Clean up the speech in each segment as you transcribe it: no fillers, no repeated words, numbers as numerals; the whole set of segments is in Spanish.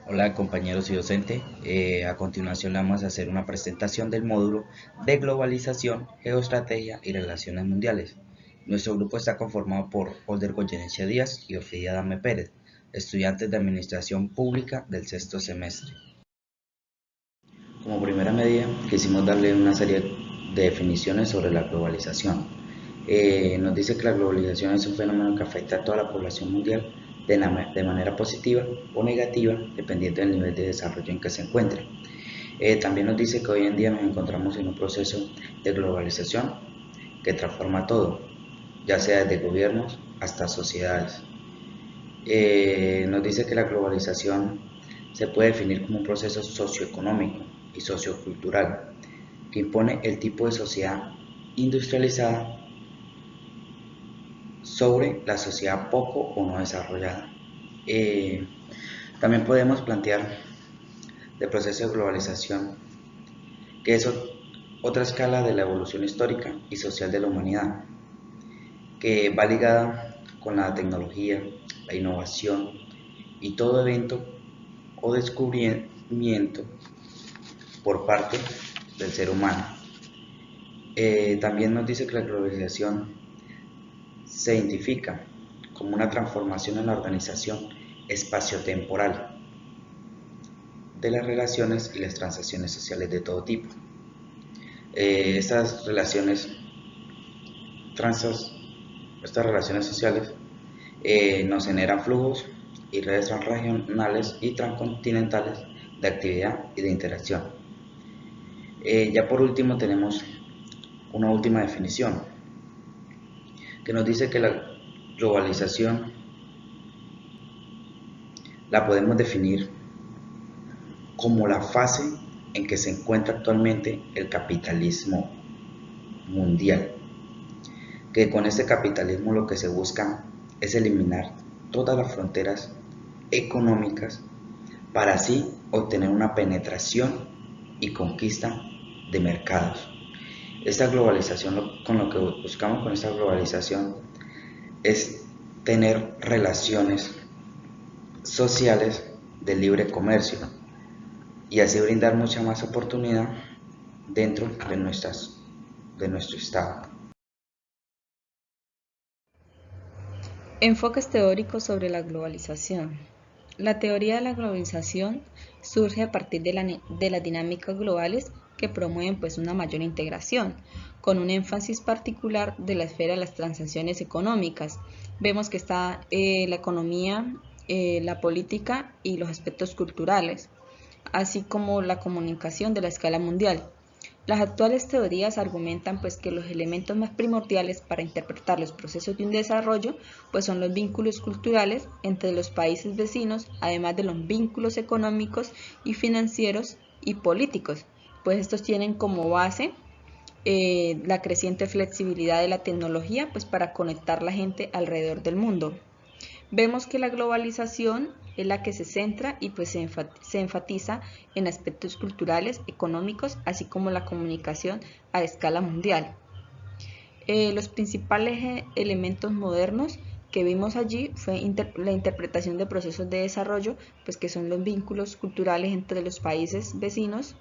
Hola compañeros y docente, a continuación vamos a hacer una presentación del módulo de globalización, geoestrategia y relaciones mundiales. Nuestro grupo está conformado por Older Goyeneche Díaz y Orfídea Dame Pérez, estudiantes de Administración Pública del sexto semestre. Como primera medida, quisimos darle una serie de definiciones sobre la globalización. Nos dice que la globalización es un fenómeno que afecta a toda la población mundial de manera positiva o negativa, dependiendo del nivel de desarrollo en que se encuentre. También nos dice que hoy en día nos encontramos en un proceso de globalización que transforma todo, ya sea desde gobiernos hasta sociedades. Nos dice que la globalización se puede definir como un proceso socioeconómico y sociocultural que impone el tipo de sociedad industrializada sobre la sociedad poco o no desarrollada. Eh, También podemos plantear el proceso de globalización, que es otra escala de la evolución histórica y social de la humanidad, que va ligada con la tecnología, la innovación y todo evento o descubrimiento por parte del ser humano. También nos dice que la globalización se identifica como una transformación en la organización espaciotemporal de las relaciones y las transacciones sociales de todo tipo. Estas relaciones transos, estas relaciones sociales nos generan flujos y redes transregionales y transcontinentales de actividad y de interacción. Ya por último tenemos una última definición que nos dice que la globalización la podemos definir como la fase en que se encuentra actualmente el capitalismo mundial, que con este capitalismo lo que se busca es eliminar todas las fronteras económicas para así obtener una penetración y conquista de mercados. Esta globalización, con lo que buscamos con esta globalización es tener relaciones sociales de libre comercio y así brindar mucha más oportunidad dentro de nuestro estado. Enfoques teóricos sobre la globalización. La teoría de la globalización surge a partir de las dinámicas globales que promueven una mayor integración, con un énfasis particular de la esfera de las transacciones económicas. Vemos que está la economía, la política y los aspectos culturales, así como la comunicación de la escala mundial. Las actuales teorías argumentan que los elementos más primordiales para interpretar los procesos de un desarrollo son los vínculos culturales entre los países vecinos, además de los vínculos económicos y financieros y políticos, pues estos tienen como base la creciente flexibilidad de la tecnología para conectar la gente alrededor del mundo. Vemos que la globalización es la que se centra y se enfatiza en aspectos culturales, económicos, así como la comunicación a escala mundial. Los principales elementos modernos que vimos allí fue la interpretación de procesos de desarrollo, que son los vínculos culturales entre los países vecinos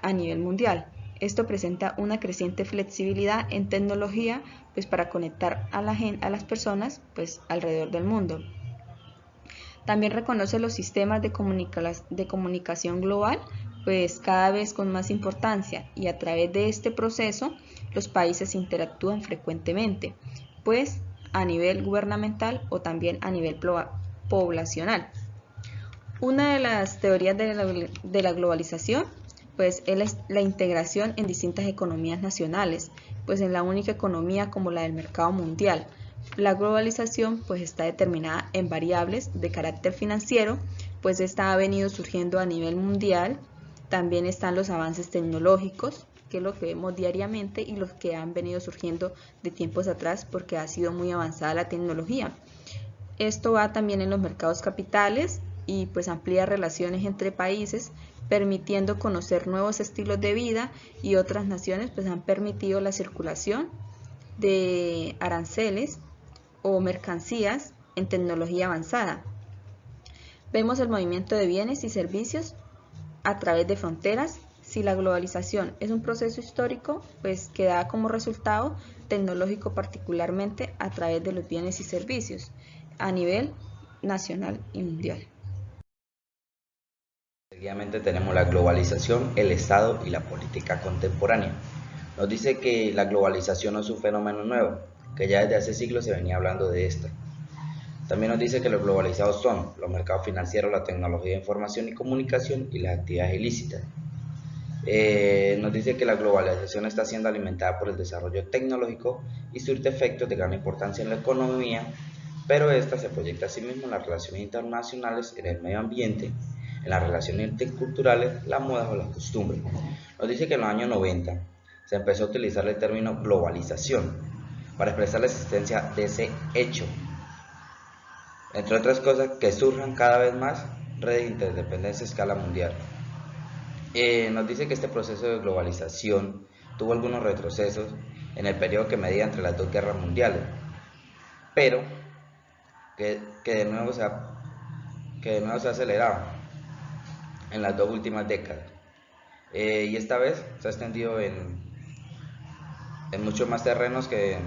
a nivel mundial. Esto presenta una creciente flexibilidad en tecnología para conectar a las personas alrededor del mundo. También reconoce los sistemas de comunicación global, cada vez con más importancia, y a través de este proceso los países interactúan frecuentemente, a nivel gubernamental o también a nivel poblacional. Una de las teorías de la globalización es la integración en distintas economías nacionales, en la única economía como la del mercado mundial. La globalización está determinada en variables de carácter financiero, esta ha venido surgiendo a nivel mundial. También están los avances tecnológicos, que es lo que vemos diariamente, y los que han venido surgiendo de tiempos atrás porque ha sido muy avanzada la tecnología. Esto va también en los mercados capitales y amplía relaciones entre países, permitiendo conocer nuevos estilos de vida, y otras naciones han permitido la circulación de aranceles o mercancías en tecnología avanzada. Vemos el movimiento de bienes y servicios a través de fronteras. Si la globalización es un proceso histórico, pues que da como resultado tecnológico, particularmente a través de los bienes y servicios a nivel nacional y mundial. Seguidamente tenemos la globalización, el Estado y la política contemporánea. Nos dice que la globalización no es un fenómeno nuevo, que ya desde hace siglos se venía hablando de esta. También nos dice que los globalizados son los mercados financieros, la tecnología de información y comunicación y las actividades ilícitas. Nos dice que la globalización está siendo alimentada por el desarrollo tecnológico y surte efectos de gran importancia en la economía, pero esta se proyecta a sí misma en las relaciones internacionales, en el medio ambiente, en las relaciones interculturales, las modas o las costumbres. Nos dice que en los años 90 se empezó a utilizar el término globalización para expresar la existencia de ese hecho, entre otras cosas que surjan cada vez más redes de interdependencia a escala mundial. Nos dice que este proceso de globalización tuvo algunos retrocesos en el periodo que medía entre las dos guerras mundiales, pero que de nuevo se ha acelerado en las dos últimas décadas. Y esta vez se ha extendido en muchos más terrenos que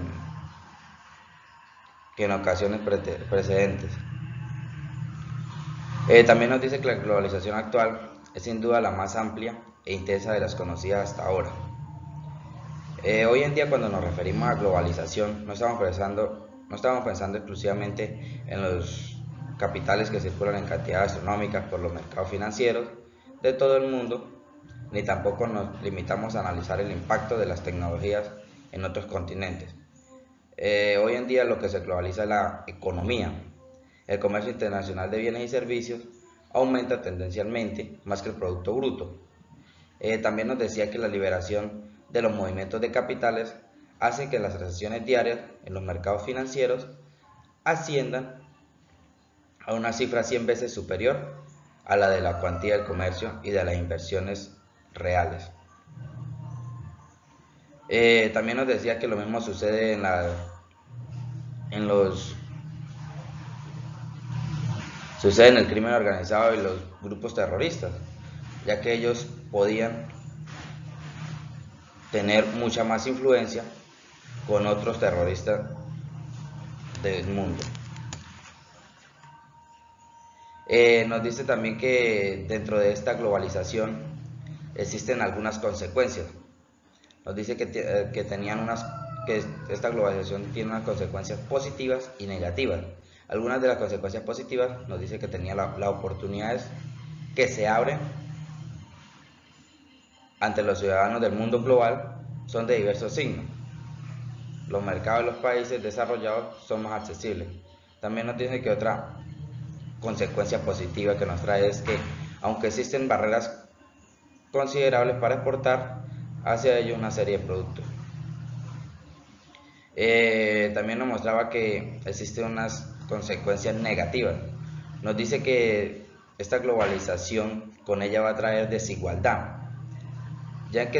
en ocasiones precedentes. También nos dice que la globalización actual es sin duda la más amplia e intensa de las conocidas hasta ahora. Hoy en día, cuando nos referimos a globalización, no estamos pensando exclusivamente en los capitales que circulan en cantidades astronómicas por los mercados financieros de todo el mundo, ni tampoco nos limitamos a analizar el impacto de las tecnologías en otros continentes. Hoy en día lo que se globaliza es la economía. El comercio internacional de bienes y servicios aumenta tendencialmente más que el Producto Bruto. También nos decía que la liberación de los movimientos de capitales hace que las transacciones diarias en los mercados financieros asciendan a una cifra 100 veces superior a la de la cuantía del comercio y de las inversiones reales. También nos decía que lo mismo sucede sucede en el crimen organizado y los grupos terroristas, ya que ellos podían tener mucha más influencia con otros terroristas del mundo. Nos dice también que dentro de esta globalización existen algunas consecuencias. Nos dice que esta globalización tiene unas consecuencias positivas y negativas. Algunas de las consecuencias positivas nos dice que tenía las oportunidades que se abren ante los ciudadanos del mundo global son de diversos signos. Los mercados de los países desarrollados son más accesibles. También nos dice que otra consecuencia positiva que nos trae es que, aunque existen barreras considerables para exportar hacia ellos una serie de productos, también nos mostraba que existen unas consecuencias negativas. Nos dice que esta globalización con ella va a traer desigualdad, ya que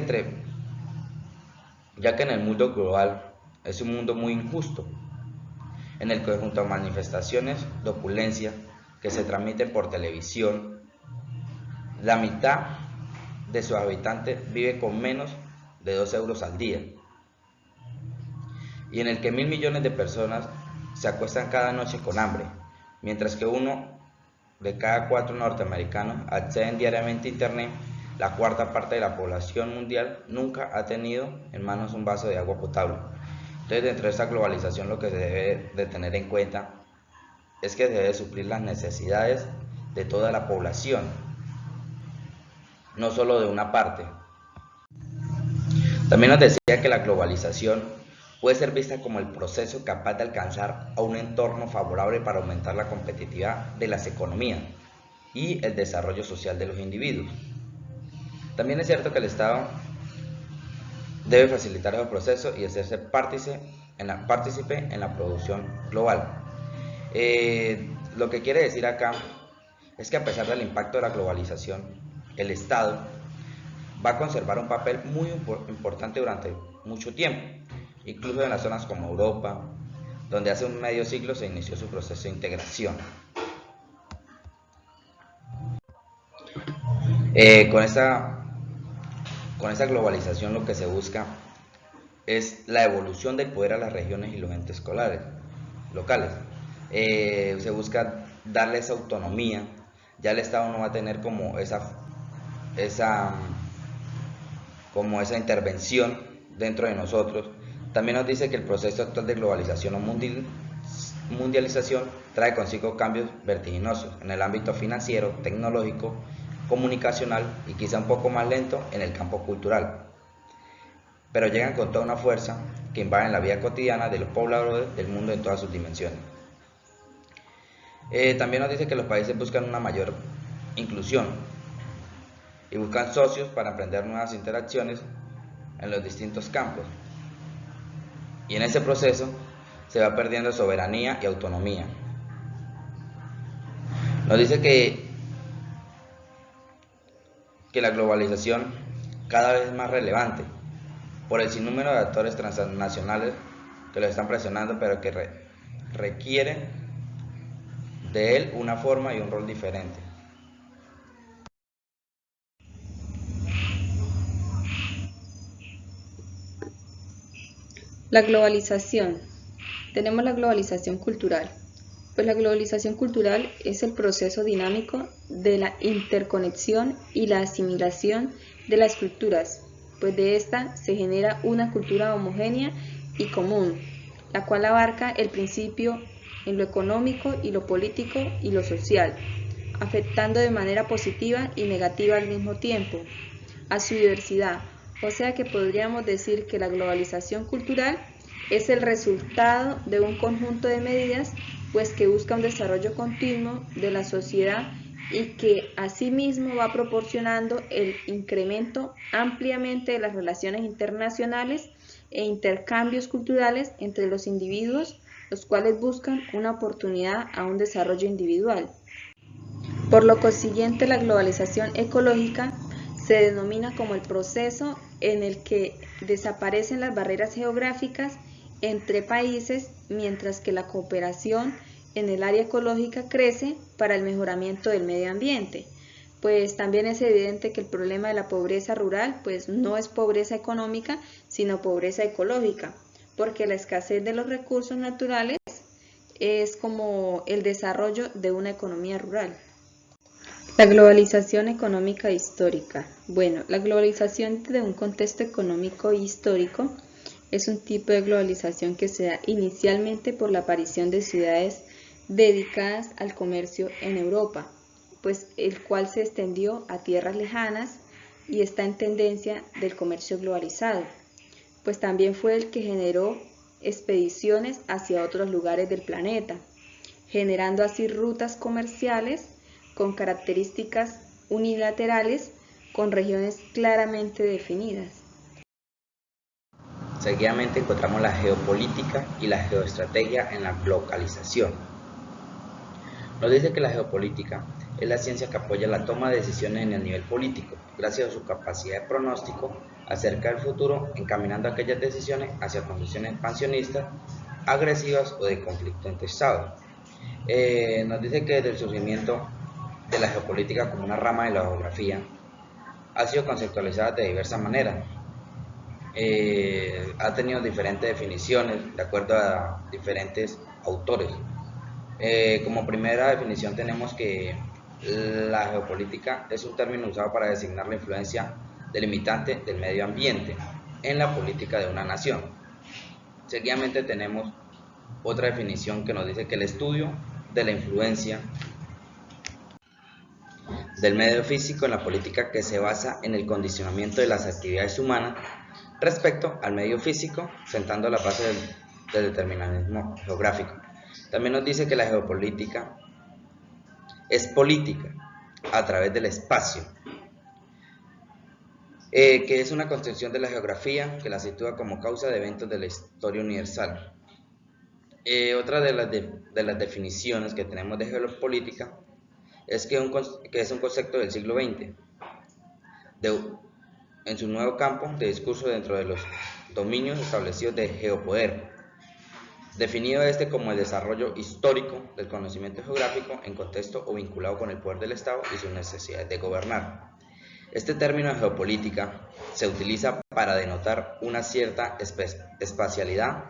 en el mundo global es un mundo muy injusto, en el que junto a manifestaciones de opulencia que se transmiten por televisión, la mitad de sus habitantes vive con menos de 2 euros al día, y en el que 1.000 millones de personas se acuestan cada noche con hambre, mientras que 1 de cada 4 norteamericanos acceden diariamente a Internet. La cuarta parte de la población mundial nunca ha tenido en manos un vaso de agua potable. Entonces, dentro de esta globalización, lo que se debe de tener en cuenta es que se debe suplir las necesidades de toda la población, no solo de una parte. También nos decía que la globalización puede ser vista como el proceso capaz de alcanzar a un entorno favorable para aumentar la competitividad de las economías y el desarrollo social de los individuos. También es cierto que el Estado debe facilitar el proceso y hacerse partícipe en la producción global. Lo que quiere decir acá es que, a pesar del impacto de la globalización, el Estado va a conservar un papel muy importante durante mucho tiempo, incluso en las zonas como Europa, donde hace un medio siglo se inició su proceso de integración. Con esta globalización lo que se busca es la evolución del poder a las regiones y los entes locales. Se busca darle esa autonomía. Ya el Estado no va a tener esa, como esa intervención dentro de nosotros. También nos dice que el proceso actual de globalización o mundialización trae consigo cambios vertiginosos en el ámbito financiero, tecnológico, comunicacional y quizá un poco más lento en el campo cultural, pero llegan con toda una fuerza que invaden la vida cotidiana de los pobladores del mundo en todas sus dimensiones. También nos dice que los países buscan una mayor inclusión y buscan socios para emprender nuevas interacciones en los distintos campos. Y en ese proceso se va perdiendo soberanía y autonomía. Nos dice que la globalización cada vez es más relevante por el sinnúmero de actores transnacionales que lo están presionando, pero que requieren de él una forma y un rol diferente. La globalización. Tenemos la globalización cultural. Pues la globalización cultural es el proceso dinámico de la interconexión y la asimilación de las culturas, pues de esta se genera una cultura homogénea y común, la cual abarca el principio en lo económico y lo político y lo social, afectando de manera positiva y negativa al mismo tiempo a su diversidad. O sea que podríamos decir que la globalización cultural es el resultado de un conjunto de medidas pues que busca un desarrollo continuo de la sociedad y que asimismo va proporcionando el incremento ampliamente de las relaciones internacionales e intercambios culturales entre los individuos, los cuales buscan una oportunidad a un desarrollo individual. Por lo consiguiente, la globalización ecológica se denomina como el proceso en el que desaparecen las barreras geográficas entre países, mientras que la cooperación en el área ecológica crece para el mejoramiento del medio ambiente. Pues también es evidente que el problema de la pobreza rural pues no es pobreza económica, sino pobreza ecológica, porque la escasez de los recursos naturales es como el desarrollo de una economía rural. La globalización económica histórica. Bueno, la globalización de un contexto económico histórico es un tipo de globalización que se da inicialmente por la aparición de ciudades dedicadas al comercio en Europa, pues el cual se extendió a tierras lejanas y está en tendencia del comercio globalizado, pues también fue el que generó expediciones hacia otros lugares del planeta, generando así rutas comerciales con características unilaterales con regiones claramente definidas. Seguidamente encontramos la geopolítica y la geoestrategia en la globalización. Nos dice que la geopolítica es la ciencia que apoya la toma de decisiones en el nivel político, gracias a su capacidad de pronóstico acerca del futuro, encaminando aquellas decisiones hacia condiciones expansionistas, agresivas o de conflicto entre estados. Nos dice que desde el surgimiento de la geopolítica como una rama de la geografía ha sido conceptualizada de diversas maneras. Ha tenido diferentes definiciones de acuerdo a diferentes autores. Como primera definición tenemos que la geopolítica es un término usado para designar la influencia delimitante del medio ambiente en la política de una nación. Seguidamente tenemos otra definición que nos dice que el estudio de la influencia del medio físico en la política que se basa en el condicionamiento de las actividades humanas respecto al medio físico, sentando la base del determinismo geográfico. También nos dice que la geopolítica es política a través del espacio, que es una concepción de la geografía que la sitúa como causa de eventos de la historia universal. Otra de las definiciones que tenemos de geopolítica es que es un concepto del siglo XX, en su nuevo campo de discurso dentro de los dominios establecidos de geopoder, definido como el desarrollo histórico del conocimiento geográfico en contexto o vinculado con el poder del Estado y sus necesidades de gobernar. Este término de geopolítica se utiliza para denotar una cierta espacialidad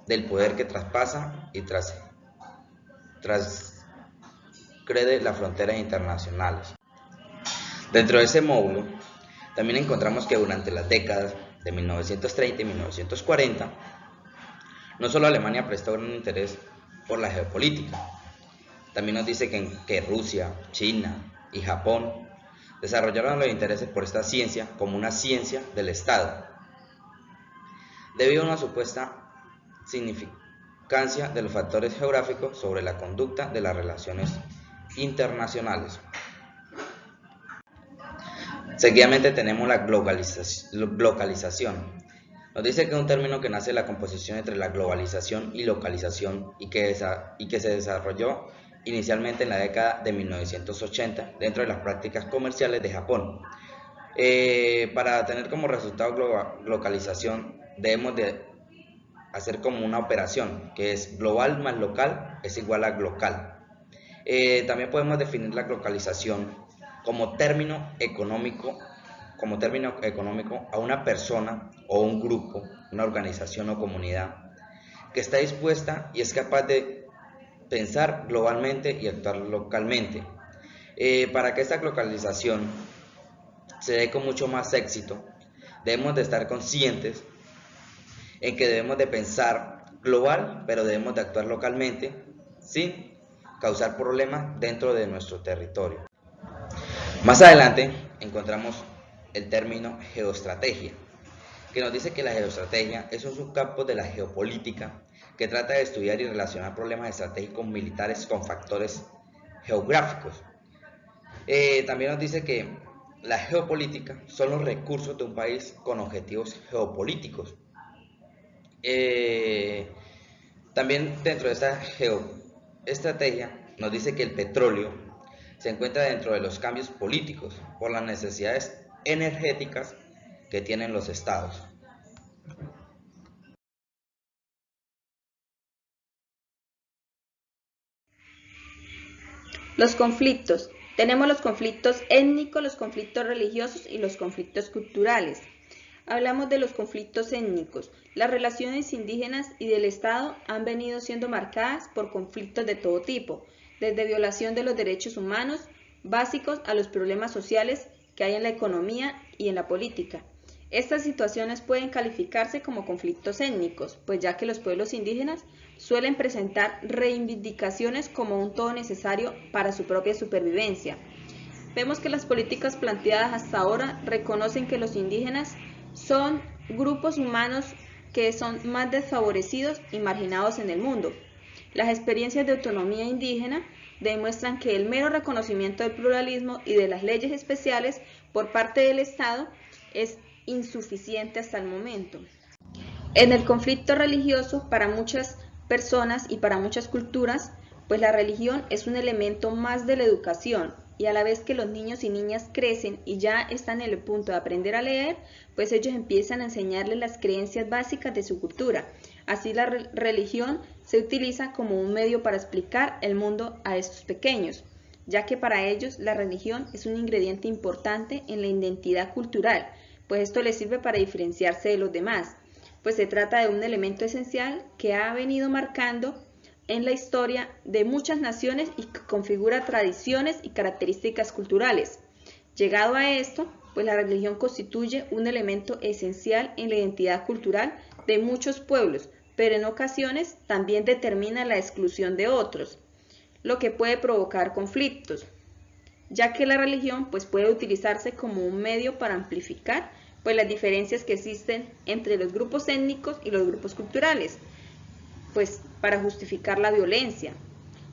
del poder que traspasa y transgrede las fronteras internacionales. Dentro de ese módulo, también encontramos que durante las décadas de 1930 y 1940, no solo Alemania prestó un interés por la geopolítica, también nos dice que Rusia, China y Japón desarrollaron los intereses por esta ciencia como una ciencia del Estado, debido a una supuesta significancia de los factores geográficos sobre la conducta de las relaciones internacionales. Seguidamente tenemos la globalización. Nos dice que es un término que nace de la composición entre la globalización y localización y que se desarrolló inicialmente en la década de 1980 dentro de las prácticas comerciales de Japón. Para tener como resultado localización debemos de hacer como una operación que es global más local es igual a glocal. También podemos definir la localización como término económico a una persona o un grupo, una organización o comunidad que está dispuesta y es capaz de pensar globalmente y actuar localmente. Para que esta localización se dé con mucho más éxito, debemos de estar conscientes en que debemos de pensar global, pero debemos de actuar localmente sin causar problemas dentro de nuestro territorio. Más adelante encontramos el término geoestrategia, que nos dice que la geoestrategia es un subcampo de la geopolítica que trata de estudiar y relacionar problemas estratégicos militares con factores geográficos. También nos dice que la geopolítica son los recursos de un país con objetivos geopolíticos. También dentro de esta geoestrategia nos dice que el petróleo se encuentra dentro de los cambios políticos por las necesidades energéticas que tienen los estados. Los conflictos. Tenemos los conflictos étnicos, los conflictos religiosos y los conflictos culturales. Hablamos de los conflictos étnicos. Las relaciones indígenas y del Estado han venido siendo marcadas por conflictos de todo tipo, desde violación de los derechos humanos básicos a los problemas sociales que hay en la economía y en la política. Estas situaciones pueden calificarse como conflictos étnicos, pues ya que los pueblos indígenas suelen presentar reivindicaciones como un todo necesario para su propia supervivencia. Vemos que las políticas planteadas hasta ahora reconocen que los indígenas son grupos humanos que son más desfavorecidos y marginados en el mundo. Las experiencias de autonomía indígena demuestran que el mero reconocimiento del pluralismo y de las leyes especiales por parte del Estado es insuficiente hasta el momento. En el conflicto religioso, para muchas personas y para muchas culturas, pues la religión es un elemento más de la educación, y a la vez que los niños y niñas crecen y ya están en el punto de aprender a leer, pues ellos empiezan a enseñarles las creencias básicas de su cultura. Así la religión se utiliza como un medio para explicar el mundo a estos pequeños, ya que para ellos la religión es un ingrediente importante en la identidad cultural, pues esto les sirve para diferenciarse de los demás, pues se trata de un elemento esencial que ha venido marcando en la historia de muchas naciones y que configura tradiciones y características culturales. Llegado a esto, pues la religión constituye un elemento esencial en la identidad cultural de muchos pueblos, pero en ocasiones también determina la exclusión de otros, lo que puede provocar conflictos, ya que la religión pues puede utilizarse como un medio para amplificar pues las diferencias que existen entre los grupos étnicos y los grupos culturales, pues para justificar la violencia,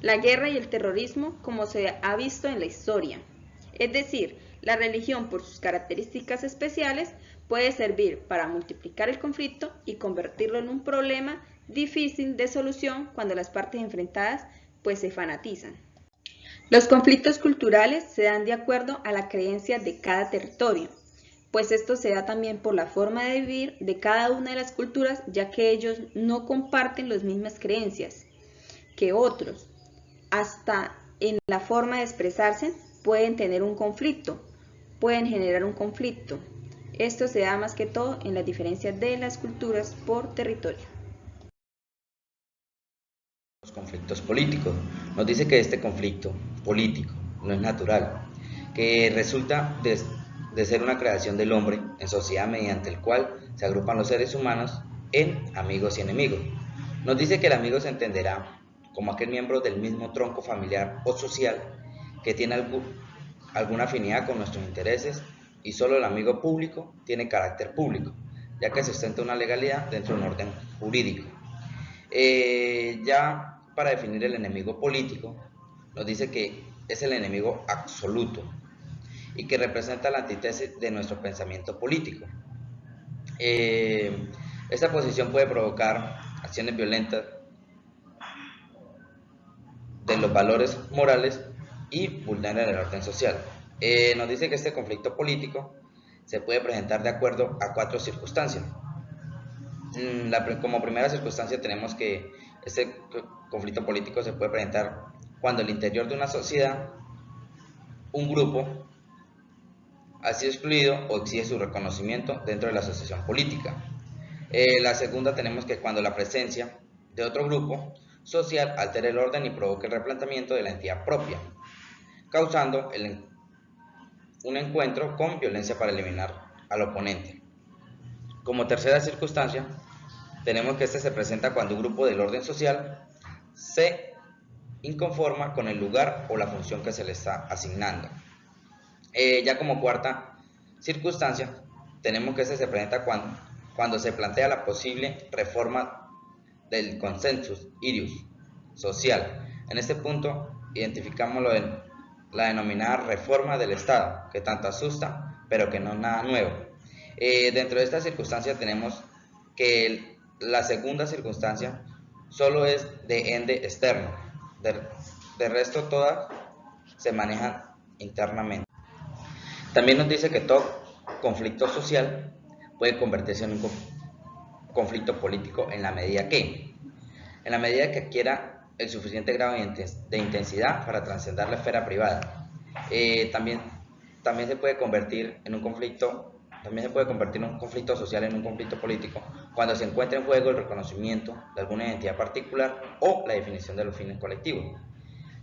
la guerra y el terrorismo como se ha visto en la historia. Es decir, la religión por sus características especiales puede servir para multiplicar el conflicto y convertirlo en un problema difícil de solución cuando las partes enfrentadas pues se fanatizan. Los conflictos culturales se dan de acuerdo a la creencia de cada territorio, pues esto se da también por la forma de vivir de cada una de las culturas, ya que ellos no comparten las mismas creencias que otros. Hasta en la forma de expresarse pueden tener un conflicto, pueden generar un conflicto. Esto se da más que todo en las diferencias de las culturas por territorio. Los conflictos políticos. Nos dice que este conflicto político no es natural, que resulta de ser una creación del hombre en sociedad mediante el cual se agrupan los seres humanos en amigos y enemigos. Nos dice que el amigo se entenderá como aquel miembro del mismo tronco familiar o social que tiene alguna afinidad con nuestros intereses, y solo el amigo público tiene carácter público, ya que sustenta una legalidad dentro de un orden jurídico. Ya para definir el enemigo político, nos dice que es el enemigo absoluto y que representa la antítesis de nuestro pensamiento político. Esta posición puede provocar acciones violentas de los valores morales y vulnera el orden social. Nos dice que este conflicto político se puede presentar de acuerdo a 4 circunstancias. Como primera circunstancia tenemos que este conflicto político se puede presentar cuando el interior de una sociedad, un grupo, ha sido excluido o exige su reconocimiento dentro de la asociación política. La segunda tenemos que cuando la presencia de otro grupo social altera el orden y provoca el replanteamiento de la entidad propia, causando un encuentro con violencia para eliminar al oponente. Como tercera circunstancia, tenemos que este se presenta cuando un grupo del orden social se inconforma con el lugar o la función que se le está asignando. Ya como cuarta circunstancia, tenemos que este se presenta cuando se plantea la posible reforma del consensus ius social. En este punto identificamos la denominada reforma del Estado, que tanto asusta, pero que no es nada nuevo. Dentro de esta circunstancia tenemos que la segunda circunstancia solo es de ende externo, de resto todas se manejan internamente. También nos dice que todo conflicto social puede convertirse en un conflicto político en la medida que adquiera el suficiente grado de intensidad para trascender la esfera privada. También se puede convertir en un conflicto social en un conflicto político cuando se encuentra en juego el reconocimiento de alguna identidad particular o la definición de los fines colectivos.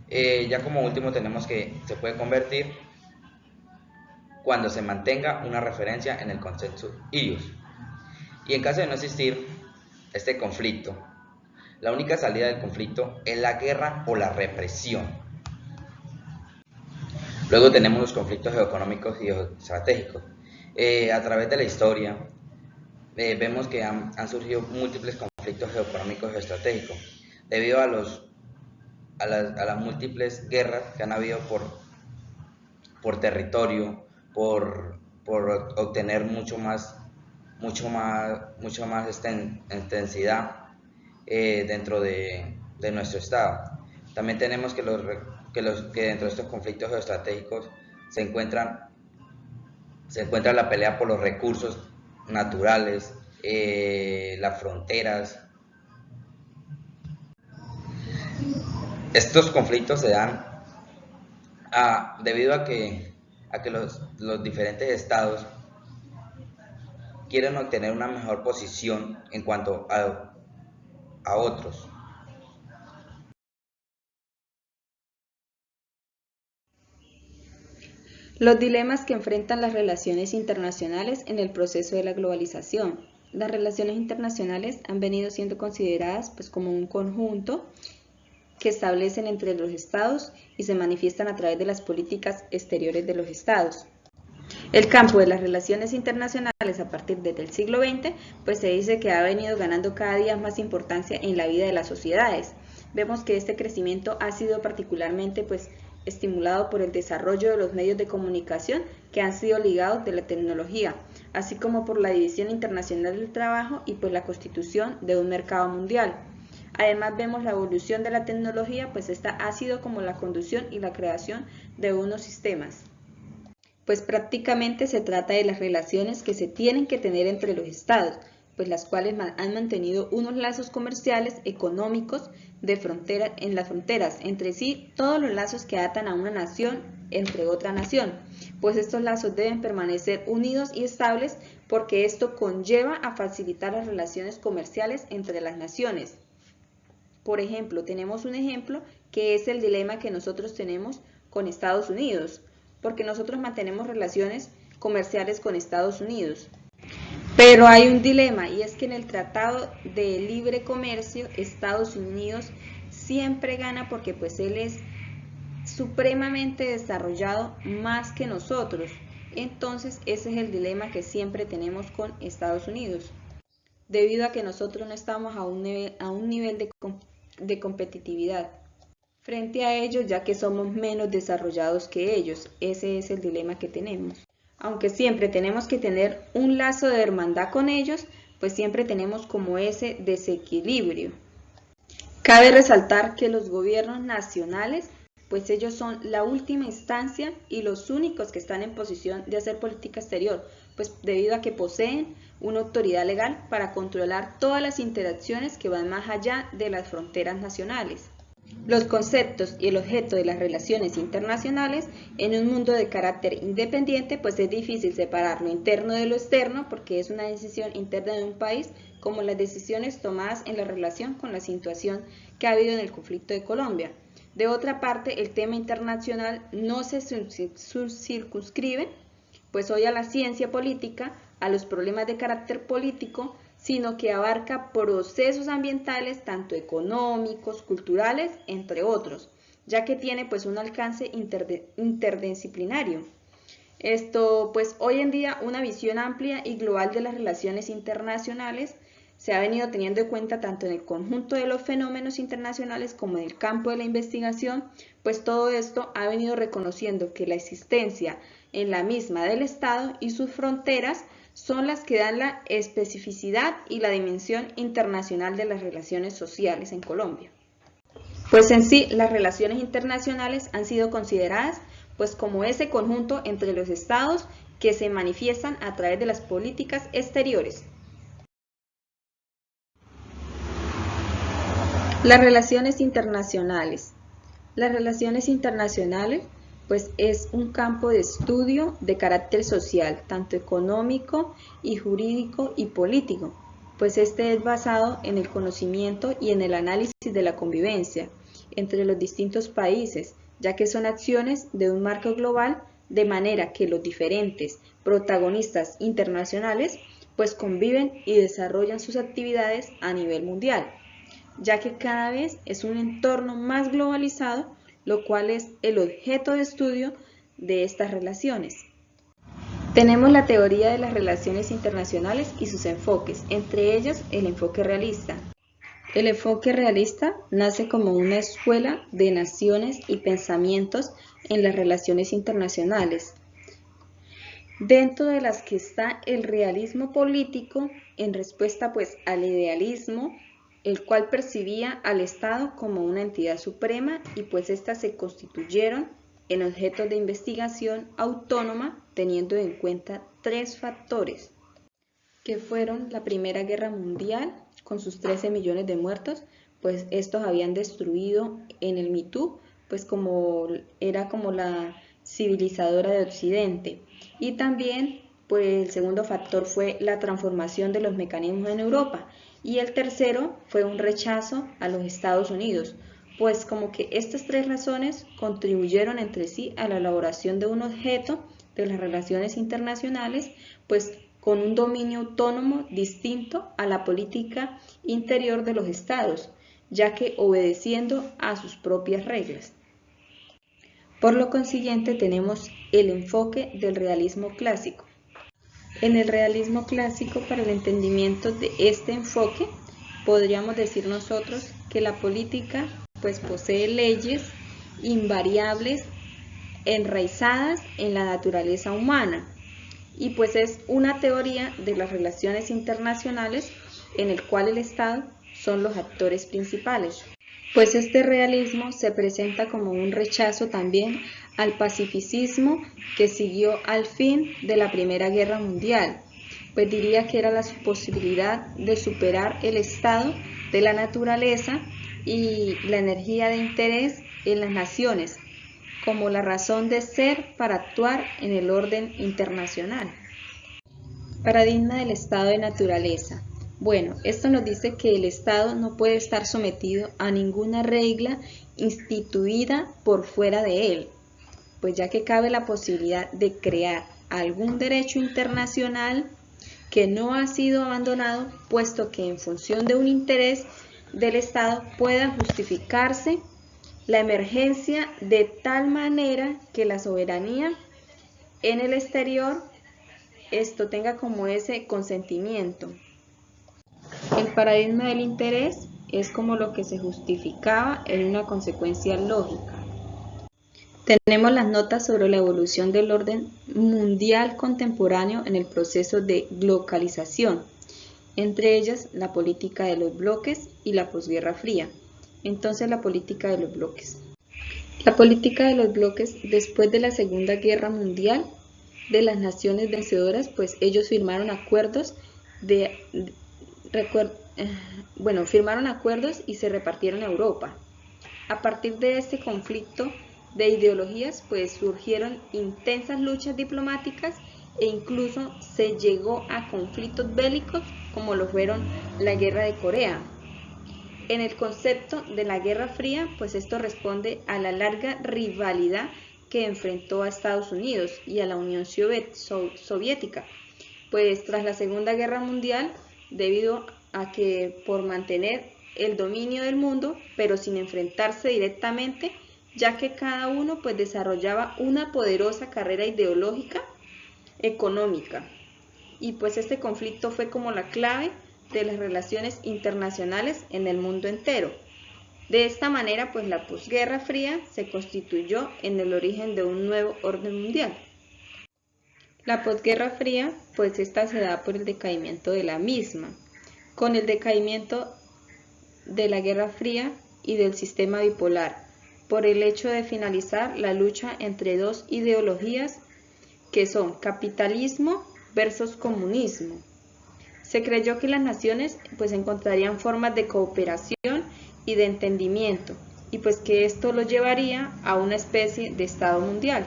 Ya como último tenemos que se puede convertir cuando se mantenga una referencia en el consensus ius. Y en caso de no existir este conflicto, la única salida del conflicto es la guerra o la represión. Luego tenemos los conflictos geoeconómicos y geoestratégicos. A través de la historia vemos que han surgido múltiples conflictos geoeconómicos y geoestratégicos debido a las múltiples guerras que han habido por territorio, por obtener mucho más intensidad dentro de nuestro estado. También tenemos que dentro de estos conflictos geoestratégicos se encuentra la pelea por los recursos naturales, las fronteras. Estos conflictos se dan debido a que los diferentes estados quieren obtener una mejor posición en cuanto a otros. Los dilemas que enfrentan las relaciones internacionales en el proceso de la globalización. Las relaciones internacionales han venido siendo consideradas como un conjunto que establecen entre los estados y se manifiestan a través de las políticas exteriores de los estados. El campo de las relaciones internacionales a partir del siglo XX, se dice que ha venido ganando cada día más importancia en la vida de las sociedades. Vemos que este crecimiento ha sido particularmente estimulado por el desarrollo de los medios de comunicación que han sido ligados de la tecnología, así como por la división internacional del trabajo y la constitución de un mercado mundial. Además vemos la evolución de la tecnología, esta ha sido como la conducción y la creación de unos sistemas. Prácticamente se trata de las relaciones que se tienen que tener entre los estados, las cuales han mantenido unos lazos comerciales, económicos, en las fronteras, entre sí, todos los lazos que atan a una nación entre otra nación, pues estos lazos deben permanecer unidos y estables porque esto conlleva a facilitar las relaciones comerciales entre las naciones. Por ejemplo, tenemos un ejemplo que es el dilema que nosotros tenemos con Estados Unidos, porque nosotros mantenemos relaciones comerciales con Estados Unidos. Pero hay un dilema y es que en el Tratado de Libre Comercio Estados Unidos siempre gana porque pues él es supremamente desarrollado más que nosotros. Entonces ese es el dilema que siempre tenemos con Estados Unidos, debido a que nosotros no estamos a un nivel de competitividad frente a ellos, ya que somos menos desarrollados que ellos. Ese es el dilema que tenemos. Aunque siempre tenemos que tener un lazo de hermandad con ellos, pues siempre tenemos como ese desequilibrio. Cabe resaltar que los gobiernos nacionales, pues ellos son la última instancia y los únicos que están en posición de hacer política exterior, pues debido a que poseen una autoridad legal para controlar todas las interacciones que van más allá de las fronteras nacionales. Los conceptos y el objeto de las relaciones internacionales en un mundo de carácter independiente, pues es difícil separar lo interno de lo externo porque es una decisión interna de un país, como las decisiones tomadas en la relación con la situación que ha habido en el conflicto de Colombia. De otra parte, el tema internacional no se circunscribe pues hoy a la ciencia política, a los problemas de carácter político, sino que abarca procesos ambientales, tanto económicos, culturales, entre otros, ya que tiene pues un alcance interdisciplinario. Esto, pues hoy en día una visión amplia y global de las relaciones internacionales se ha venido teniendo en cuenta tanto en el conjunto de los fenómenos internacionales como en el campo de la investigación, pues todo esto ha venido reconociendo que la existencia en la misma del Estado y sus fronteras son las que dan la especificidad y la dimensión internacional de las relaciones sociales en Colombia. Pues en sí, las relaciones internacionales han sido consideradas pues como ese conjunto entre los estados que se manifiestan a través de las políticas exteriores. Las relaciones internacionales. Las relaciones internacionales pues es un campo de estudio de carácter social, tanto económico y jurídico y político, pues este es basado en el conocimiento y en el análisis de la convivencia entre los distintos países, ya que son acciones de un marco global, de manera que los diferentes protagonistas internacionales pues conviven y desarrollan sus actividades a nivel mundial, ya que cada vez es un entorno más globalizado, lo cual es el objeto de estudio de estas relaciones. Tenemos la teoría de las relaciones internacionales y sus enfoques, entre ellos el enfoque realista. El enfoque realista nace como una escuela de naciones y pensamientos en las relaciones internacionales, dentro de las que está el realismo político en respuesta pues al idealismo, el cual percibía al Estado como una entidad suprema y pues éstas se constituyeron en objetos de investigación autónoma teniendo en cuenta tres factores, que fueron la Primera Guerra Mundial con sus 13 millones de muertos, pues estos habían destruido en el Mitú, pues era como la civilizadora de Occidente, y también pues el segundo factor fue la transformación de los mecanismos en Europa, y el tercero fue un rechazo a los Estados Unidos, pues como que estas tres razones contribuyeron entre sí a la elaboración de un objeto de las relaciones internacionales, pues con un dominio autónomo distinto a la política interior de los estados, ya que obedeciendo a sus propias reglas. Por lo consiguiente tenemos el enfoque del realismo clásico. En el realismo clásico, para el entendimiento de este enfoque, podríamos decir nosotros que la política pues posee leyes invariables enraizadas en la naturaleza humana y pues es una teoría de las relaciones internacionales en el cual el Estado son los actores principales. Pues este realismo se presenta como un rechazo también al pacificismo que siguió al fin de la Primera Guerra Mundial, pues diría que era la posibilidad de superar el estado de la naturaleza y la energía de interés en las naciones, como la razón de ser para actuar en el orden internacional. Paradigma del estado de naturaleza. Bueno, esto nos dice que el Estado no puede estar sometido a ninguna regla instituida por fuera de él, pues ya que cabe la posibilidad de crear algún derecho internacional que no ha sido abandonado, puesto que en función de un interés del Estado pueda justificarse la emergencia de tal manera que la soberanía en el exterior esto tenga como ese consentimiento. El paradigma del interés es como lo que se justificaba en una consecuencia lógica. Tenemos las notas sobre la evolución del orden mundial contemporáneo en el proceso de globalización, entre ellas la política de los bloques y la posguerra fría. Entonces, la política de los bloques. La política de los bloques después de la Segunda Guerra Mundial de las naciones vencedoras, pues ellos firmaron acuerdos firmaron acuerdos y se repartieron a Europa. A partir de este conflicto de ideologías, pues surgieron intensas luchas diplomáticas e incluso se llegó a conflictos bélicos como lo fueron la Guerra de Corea. En el concepto de la Guerra Fría, pues esto responde a la larga rivalidad que enfrentó a Estados Unidos y a la Unión Soviética, pues tras la Segunda Guerra Mundial, debido a que por mantener el dominio del mundo, pero sin enfrentarse directamente, ya que cada uno pues desarrollaba una poderosa carrera ideológica, económica, y pues este conflicto fue como la clave de las relaciones internacionales en el mundo entero. De esta manera, pues la posguerra fría se constituyó en el origen de un nuevo orden mundial. La posguerra fría, pues esta se da por el decaimiento de la misma. Con el decaimiento de la Guerra Fría y del sistema bipolar, por el hecho de finalizar la lucha entre dos ideologías que son capitalismo versus comunismo. Se creyó que las naciones pues encontrarían formas de cooperación y de entendimiento, y pues que esto lo llevaría a una especie de Estado mundial.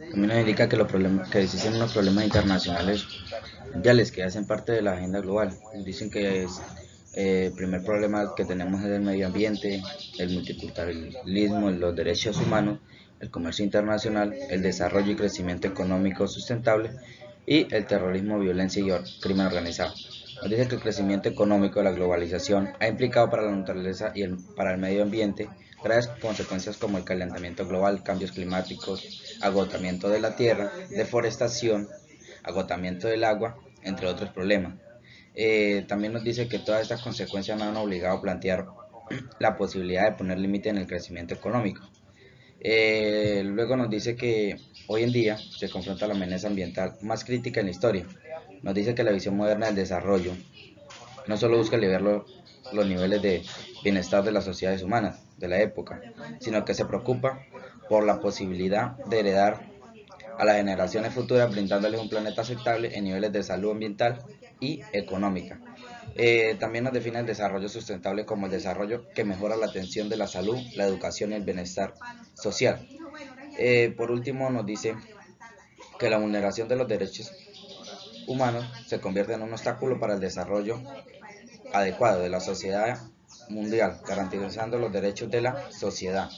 También nos indica que existen unos problemas internacionales mundiales que hacen parte de la agenda global. Dicen que el primer problema que tenemos es el medio ambiente, el multiculturalismo, los derechos humanos, el comercio internacional, el desarrollo y crecimiento económico sustentable y el terrorismo, violencia y crimen organizado. Nos dice que el crecimiento económico de la globalización ha implicado para la naturaleza y para el medio ambiente graves consecuencias como el calentamiento global, cambios climáticos, agotamiento de la tierra, deforestación, agotamiento del agua, entre otros problemas. También nos dice que todas estas consecuencias nos han obligado a plantear la posibilidad de poner límite en el crecimiento económico. Luego nos dice que hoy en día se confronta la amenaza ambiental más crítica en la historia. Nos dice que la visión moderna del desarrollo no solo busca elevar los niveles de bienestar de las sociedades humanas de la época, sino que se preocupa por la posibilidad de heredar a las generaciones futuras brindándoles un planeta aceptable en niveles de salud ambiental y económica. También nos define el desarrollo sustentable como el desarrollo que mejora la atención de la salud, la educación y el bienestar social. Por último, nos dice que la vulneración de los derechos humanos se convierte en un obstáculo para el desarrollo adecuado de la sociedad mundial, garantizando los derechos de la sociedad.